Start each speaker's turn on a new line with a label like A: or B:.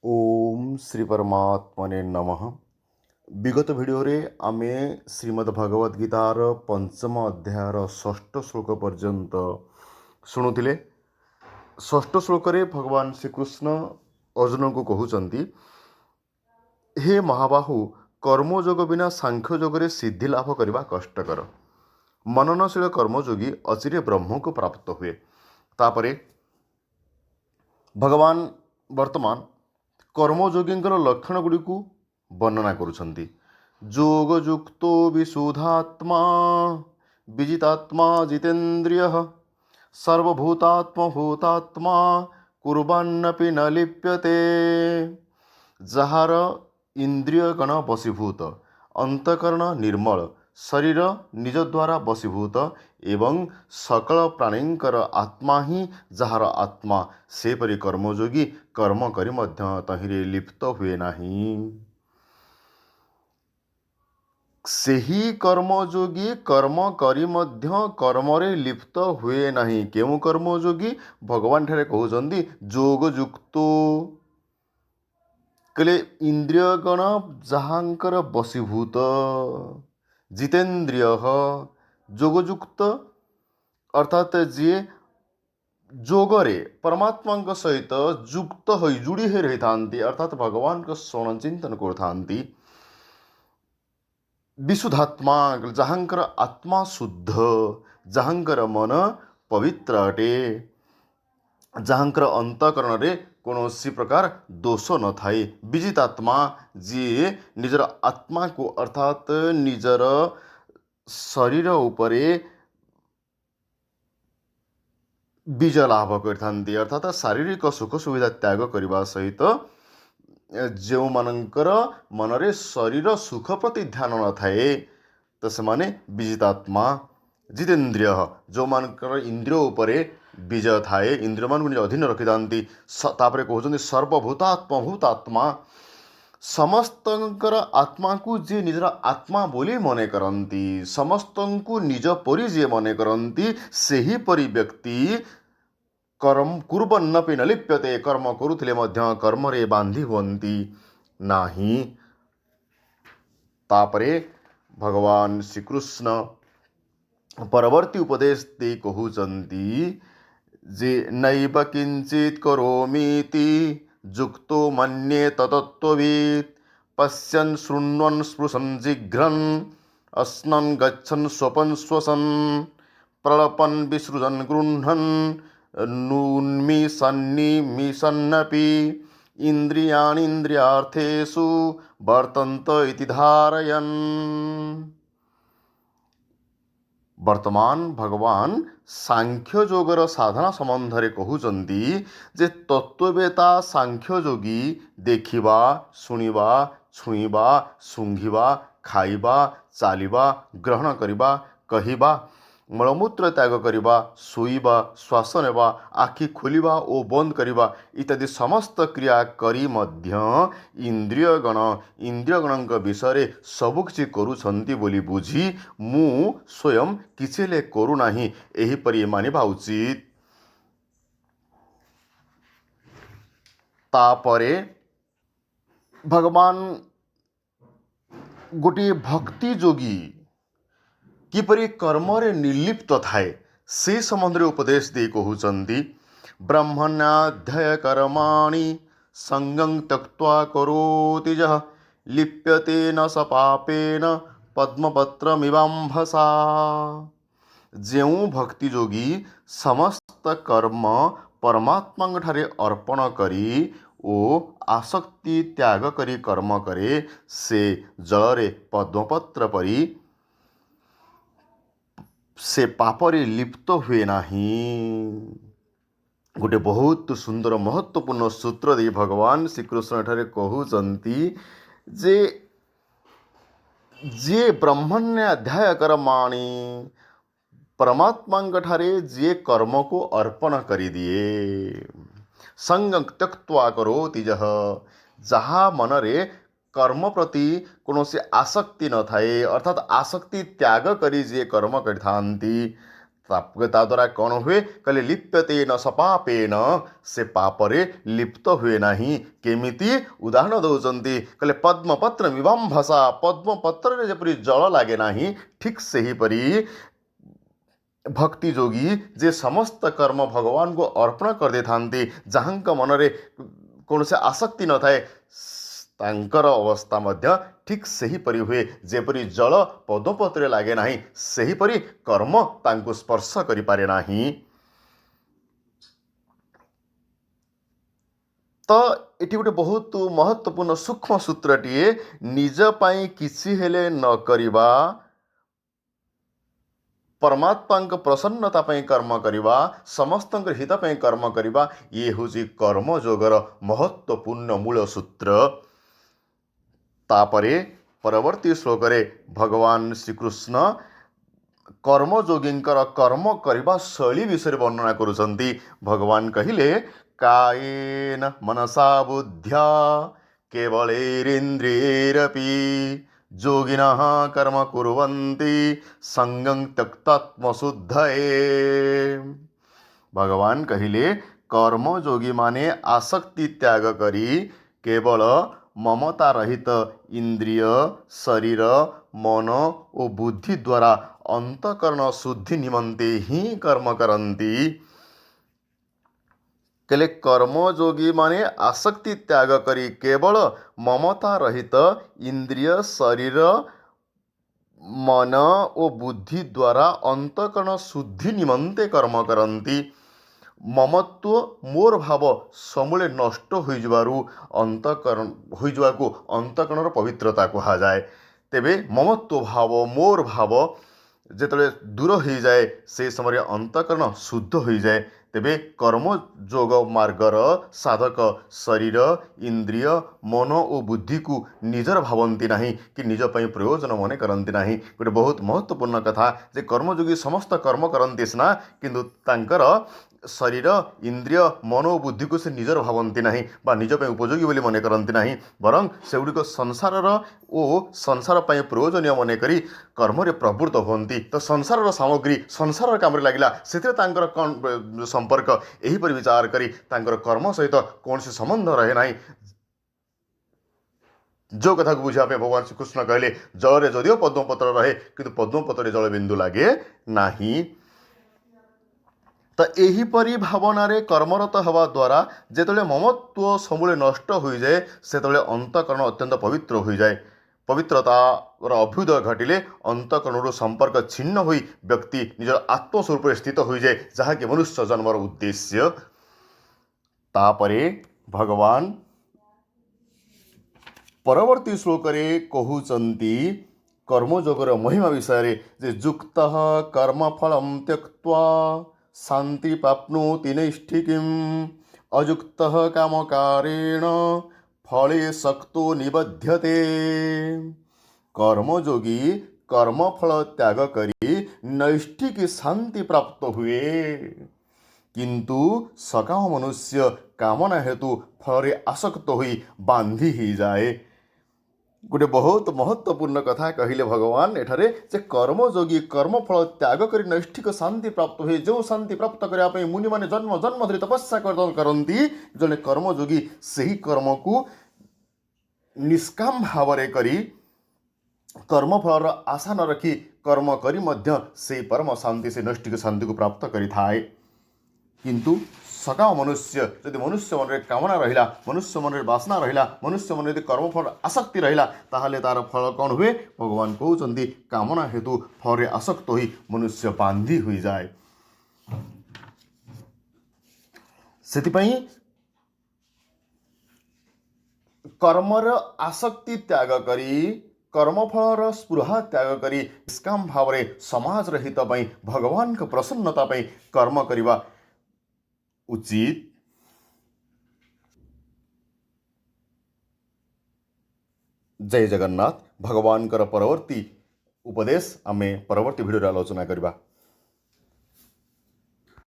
A: ओम श्री परमात्मने नमः। विगत भिडियो रे आमे श्रीमद् भगवद गीतार पंचम अध्यायर षष्ठ श्लोक पर्यंत शुणुले। षष्ठ श्लोक रे भगवान श्रीकृष्ण अर्जुन को कहउचंती, हे महाबाहु, कर्मयोग बिना सांख्ययोग रे सिद्धि लाभ करने कष्टकर। मननशील कर्मयोगी अचिरे ब्रह्म को प्राप्त हुए। तापरे भगवान वर्तमान कर्मयोगींकर लक्षण गुड़ी को वर्णना करुछंती। योगयुक्तो विशुद्धात्मा विजितात्मा जितेन्द्रिय सर्वभूतात्मभूतात्मा कुर्वन्नपि न लिप्यते। जहार इंद्रियगण वशीभूत, अंतकरण निर्मल, शरीर निज द्वारा वशीभूत एवं सकल प्राणींकर आत्मा ही जहार आत्मा, सेपरि कर्मयोगी कर्म करी मध्य तहिरे लिप्त हुए नहीं। सेही कर्मयोगी कर्म करी मध्य कर्मरे लिप्त हुए नहीं। केउ कर्मयोगी भगवान ठारे कहउचंदी योगयुक्तो कले इंद्रियगण जहांकर वशीभूत, जितेन्द्रिय योगयुक्त अर्थात जी जोगरे परमात्मा सहित युक्त हो जुड़ी हो रही थांती, अर्थात भगवान को स्वर्ण चिंतन कर थांती। विशुद्धात्मा जहांकर आत्मा शुद्ध, जहांकर मन पवित्र अटे, जहांकर अंतकरण रे कौनसी प्रकार दोष न थाए। विजितात्मा जी निजर आत्मा को अर्थात निजर शरीर उपरे विजय लाभ करथांती, अर्थात शारीरिक सुख सुविधा त्याग करने सहित जो मानकर मनरे शरीर सुख प्रति ध्यान न थाए तो से माने विजितात्मा। जितेन्द्रिय जो मानकर इंद्रिय उपरे विजय थाए, इंद्रिय मान को अधीन रखी थांती। तापरे कहउचंदी सर्वभूतात्मा भूतात्मा, समस्तंकर आत्मा को जे निजर आत्मा बोली मने करंती, समस्तंकु निज परि जे मने करंती, सेही परि व्यक्ति कर्म कुर्वन्नपि न लिप्यते। कर्म करुथिले मध्य कर्म रे बांधी हुअंती नाही। तापरे भगवान श्रीकृष्ण परवर्ती उपदेश दे कहउचंती, जे नैव किंचित करोमीति जुक्तो मन्ये ततत्त्ववित्, पश्यन् शृण्वन् स्पृशन् जिघ्रन् अस्नन् गच्छन् स्वपन् श्वसन् प्रलपन् विसृजन् गृह्णन् नून्मिषन्निमिषन्नपि इन्द्रियाणीन्द्रियार्थेषु वर्तन्त इति धारयन्। वर्तमान भगवान सांख्य योगर साधना संबंध रे कहउचंती, जे तत्ववेता सांख्य योगी देखिबा, शुणिबा, छुईबा, सुंघिबा, खाइबा, चालिबा, ग्रहण करिबा, कहिबा, मलमूत्र त्याग करिबा, शोइबा, श्वास नेबा, आखि खोलिबा ओ बंद करिबा इत्यादि समस्त क्रिया करी मध्य इंद्रियगण विषय सब किछि करुछंती बोली बुझी मु स्वयं किछिले करू नाही, एहिपरि मानिबा उचित। तापरे भगवान गोटे भक्ति जोगी किपरि कर्मरे निर्लिप्त थाए से संबंध उपदेश दे कहउचंती, ब्रह्मण्याध्याय कर्माणि संगं त्यक्त्वा करोति यः लिप्यते न स पापेन पद्मपत्रमिवाम्भसा। जेउ भक्ति जोगी समस्त कर्म परमात्मा ठारे अर्पण करी ओ आसक्ति त्याग करी कर्म करे, से जलरे पद्मपत्र परी से पापरे लिप्त हुए नहीं। गोटे बहुत सुंदर महत्वपूर्ण सूत्र दे भगवान श्रीकृष्ण ठारे कहउचंती, जे जे ब्रह्मण्य अध्याय कर्माणि परमात्मा ठारे जे कर्म को अर्पण करी दिए, संग त्यक्त्वा करोति यः, जहा मनरे कर्म प्रति कौनसी आसक्ति न थाए, अर्थात आसक्ति त्याग करी जे कर्म करथांती ତା ଦ୍ୱାରା କ'ଣ ହୁଏ କହିଲେ ଲିପ୍ୟତେ ନ ସପାପେନ, ସେ ପାପରେ ଲିପ୍ତ ହୁଏ ନାହିଁ। କେମିତି ଉଦାହରଣ ଦେଉଛନ୍ତି କହିଲେ ପଦ୍ମପତ୍ର ମିବାମ୍ଭସା, ପଦ୍ମପତ୍ରରେ ଯେପରି ଜଳ ଲାଗେ ନାହିଁ ଠିକ୍ ସେହିପରି ଭକ୍ତି ଯୋଗୀ ଯେ ସମସ୍ତ କର୍ମ ଭଗବାନଙ୍କୁ ଅର୍ପଣ କରିଦେଇଥାନ୍ତି, ଯାହାଙ୍କ ମନରେ କୌଣସି ଆସକ୍ତି ନଥାଏ, ତାଙ୍କର ଅବସ୍ଥା ମଧ୍ୟ ଠିକ୍ ସେହିପରି ହୁଏ। ଯେପରି ଜଳ ପଦ୍ମପତ୍ରରେ ଲାଗେ ନାହିଁ ସେହିପରି କର୍ମ ତାଙ୍କୁ ସ୍ପର୍ଶ କରିପାରେ ନାହିଁ। ତ ଏଠି ଗୋଟେ ବହୁତ ମହତ୍ତ୍ୱପୂର୍ଣ୍ଣ ସୂକ୍ଷ୍ମ ସୂତ୍ରଟିଏ, ନିଜ ପାଇଁ କିଛି ହେଲେ ନ କରିବା, ପରମାତ୍ମାଙ୍କ ପ୍ରସନ୍ନତା ପାଇଁ କର୍ମ କରିବା, ସମସ୍ତଙ୍କର ହିତ ପାଇଁ କର୍ମ କରିବା, ଇଏ ହେଉଛି କର୍ମଯୋଗର ମହତ୍ତ୍ୱପୂର୍ଣ୍ଣ ମୂଳ ସୂତ୍ର। ତାପରେ ପରବର୍ତ୍ତୀ ଶ୍ଲୋକରେ ଭଗବାନ ଶ୍ରୀକୃଷ୍ଣ କର୍ମଯୋଗୀଙ୍କର କର୍ମ କରିବା ଶୈଳୀ ବିଷୟରେ ବର୍ଣ୍ଣନା କରୁଛନ୍ତି। ଭଗବାନ କହିଲେ କାୟେନ ମନସା ବୁଦ୍ଧ୍ୟା କେବଳୈରିନ୍ଦ୍ରିୟୈରପି ଯୋଗିନଃ କର୍ମ କୁର୍ୱନ୍ତି ସଙ୍ଗଂ ତ୍ୟକ୍ତାତ୍ମଶୁଦ୍ଧୟେ। ଭଗବାନ କହିଲେ କର୍ମଯୋଗୀମାନେ ଆସକ୍ତି ତ୍ୟାଗ କରି କେବଳ ମମତା ରହିତ ଇନ୍ଦ୍ରିୟ, ଶରୀର, ମନ ଓ ବୁଦ୍ଧି ଦ୍ୱାରା ଅନ୍ତଃକରଣ ଶୁଦ୍ଧି ନିମନ୍ତେ ହିଁ କର୍ମ କରନ୍ତି। କହିଲେ କର୍ମଯୋଗୀମାନେ ଆସକ୍ତି ତ୍ୟାଗ କରି କେବଳ ମମତା ରହିତ ଇନ୍ଦ୍ରିୟ, ଶରୀର, ମନ ଓ ବୁଦ୍ଧି ଦ୍ୱାରା ଅନ୍ତଃକରଣ ଶୁଦ୍ଧି ନିମନ୍ତେ କର୍ମ କରନ୍ତି। ମମତ୍ୱ ମୋର ଭାବ ସମୂଳେ ନଷ୍ଟ ହୋଇଯିବାକୁ ଅନ୍ତଃକରଣର ପବିତ୍ରତା କୁହାଯାଏ। ତେବେ ମମତ୍ୱ ଭାବ, ମୋର ଭାବ ଯେତେବେଳେ ଦୂର ହୋଇଯାଏ ସେହି ସମୟରେ ଅନ୍ତଃକରଣ ଶୁଦ୍ଧ ହୋଇଯାଏ। ତେବେ କର୍ମଯୋଗ ମାର୍ଗର ସାଧକ ଶରୀର, ଇନ୍ଦ୍ରିୟ, ମନ ଓ ବୁଦ୍ଧିକୁ ନିଜର ଭାବନ୍ତି ନାହିଁ କି ନିଜ ପାଇଁ ପ୍ରୟୋଜନ ମନେ କରନ୍ତି ନାହିଁ। ଗୋଟେ ବହୁତ ମହତ୍ତ୍ୱପୂର୍ଣ୍ଣ କଥା ଯେ କର୍ମଯୋଗୀ ସମସ୍ତ କର୍ମ କରନ୍ତି ସିନା, କିନ୍ତୁ ତାଙ୍କର ଶରୀର, ଇନ୍ଦ୍ରିୟ, ମନ ଓ ବୁଦ୍ଧିକୁ ସେ ନିଜର ଭାବନ୍ତି ନାହିଁ ବା ନିଜ ପାଇଁ ଉପଯୋଗୀ ବୋଲି ମନେ କରନ୍ତି ନାହିଁ, ବରଂ ସେଗୁଡ଼ିକ ସଂସାରର ଓ ସଂସାର ପାଇଁ ପ୍ରୟୋଜନୀୟ ମନେକରି କର୍ମରେ ପ୍ରବୃତ୍ତ ହୁଅନ୍ତି। ତ ସଂସାରର ସାମଗ୍ରୀ ସଂସାରର କାମରେ ଲାଗିଲା, ସେଥିରେ ତାଙ୍କର କ'ଣ ସମ୍ପର୍କ, ଏହିପରି ବିଚାର କରି ତାଙ୍କର କର୍ମ ସହିତ କୌଣସି ସମ୍ବନ୍ଧ ରହେ ନାହିଁ। ଯେଉଁ କଥାକୁ ବୁଝିବା ପାଇଁ ଭଗବାନ ଶ୍ରୀକୃଷ୍ଣ କହିଲେ ଜଳରେ ଯଦିଓ ପଦ୍ମପତ୍ର ରହେ କିନ୍ତୁ ପଦ୍ମପତ୍ରରେ ଜଳ ବିନ୍ଦୁ ଲାଗେ ନାହିଁ। ତ ଏହିପରି ଭାବନାରେ କର୍ମରତ ହେବା ଦ୍ୱାରା ଯେତେବେଳେ ମମତ୍ୱ ସମୂଳେ ନଷ୍ଟ ହୋଇଯାଏ ସେତେବେଳେ ଅନ୍ତଃକରଣ ଅତ୍ୟନ୍ତ ପବିତ୍ର ହୋଇଯାଏ। ପବିତ୍ରତାର ଅଭ୍ୟୁଦୟ ଘଟିଲେ ଅନ୍ତଃକରଣରୁ ସମ୍ପର୍କ ଛିନ୍ନ ହୋଇ ବ୍ୟକ୍ତି ନିଜର ଆତ୍ମସ୍ୱରୂପରେ ସ୍ଥିତ ହୋଇଯାଏ, ଯାହାକି ମନୁଷ୍ୟ ଜନ୍ମର ଉଦ୍ଦେଶ୍ୟ। ତାପରେ ଭଗବାନ ପରବର୍ତ୍ତୀ ଶ୍ଲୋକରେ କହୁଛନ୍ତି କର୍ମଯୋଗର ମହିମା ବିଷୟରେ ଯେ ଯୁକ୍ତଃ କର୍ମଫଳଂ ତ୍ୟକ୍ତ୍ୱା ଶାନ୍ତି ପ୍ରାପ୍ନୋତି ନୈଷ୍ଠିକୀଂ ଅଯୁକ୍ତଃ କାମକାରେଣ ଫଳେ ଶକ୍ତୋ ନିବଧ୍ୟତେ। କର୍ମଯୋଗୀ କର୍ମଫଳ ତ୍ୟାଗ କରି ନୈଷ୍ଠିକ ଶାନ୍ତି ପ୍ରାପ୍ତ ହୁଏ, କିନ୍ତୁ ସକାମ ମନୁଷ୍ୟ କାମନା ହେତୁ ଫଳରେ ଆସକ୍ତ ହୋଇ ବାନ୍ଧି ହୋଇଯାଏ। ଗୋଟେ ବହୁତ ମହତ୍ତ୍ୱପୂର୍ଣ୍ଣ କଥା କହିଲେ ଭଗବାନ ଏଠାରେ ଯେ କର୍ମଯୋଗୀ କର୍ମଫଳ ତ୍ୟାଗ କରି ନୈଷ୍ଠିକ ଶାନ୍ତି ପ୍ରାପ୍ତ ହୁଏ। ଯେଉଁ ଶାନ୍ତି ପ୍ରାପ୍ତ କରିବା ପାଇଁ ମୁନିମାନେ ଜନ୍ମ ଜନ୍ମ ଧରି ତପସ୍ୟା କରନ୍ତି, ଜଣେ କର୍ମଯୋଗୀ ସେହି କର୍ମକୁ ନିଷ୍କାମ ଭାବରେ କରି କର୍ମଫଳର ଆଶା ନ ରଖି କର୍ମ କରି ମଧ୍ୟ ସେହି ପରମ ଶାନ୍ତି, ସେ ନୈଷ୍ଠିକ ଶାନ୍ତିକୁ ପ୍ରାପ୍ତ କରିଥାଏ। କିନ୍ତୁ ସକାମ ମନୁଷ୍ୟ, ଯଦି ମନୁଷ୍ୟ ମନରେ କାମନା ରହିଲା, ମନୁଷ୍ୟ ମନରେ ବାସନା ରହିଲା, ମନୁଷ୍ୟ ମନରେ ଯଦି କର୍ମଫଳ ଆସକ୍ତି ରହିଲା, ତାହେଲେ ତାର ଫଳ କ'ଣ ହୁଏ? ଭଗବାନ କହୁଛନ୍ତି କାମନା ହେତୁ ଫଳରେ ଆସକ୍ତ ହୋଇ ମନୁଷ୍ୟ ବାନ୍ଧି ହୋଇଯାଏ। ସେଥିପାଇଁ କର୍ମର ଆସକ୍ତି ତ୍ୟାଗ କରି କର୍ମଫଳର ସ୍ପୃହା ତ୍ୟାଗ କରି ନିଷ୍କାମ ଭାବରେ ସମାଜର ହିତ ପାଇଁ ଭଗବାନଙ୍କ ପ୍ରସନ୍ନତା ପାଇଁ କର୍ମ କରିବା ଉଚିତ। ଜୟ ଜଗନ୍ନାଥ। ଭଗବାନଙ୍କର ପରବର୍ତ୍ତୀ ଉପଦେଶ ଆମେ ପରବର୍ତ୍ତୀ ଭିଡ଼ିଓରେ ଆଲୋଚନା କରିବା।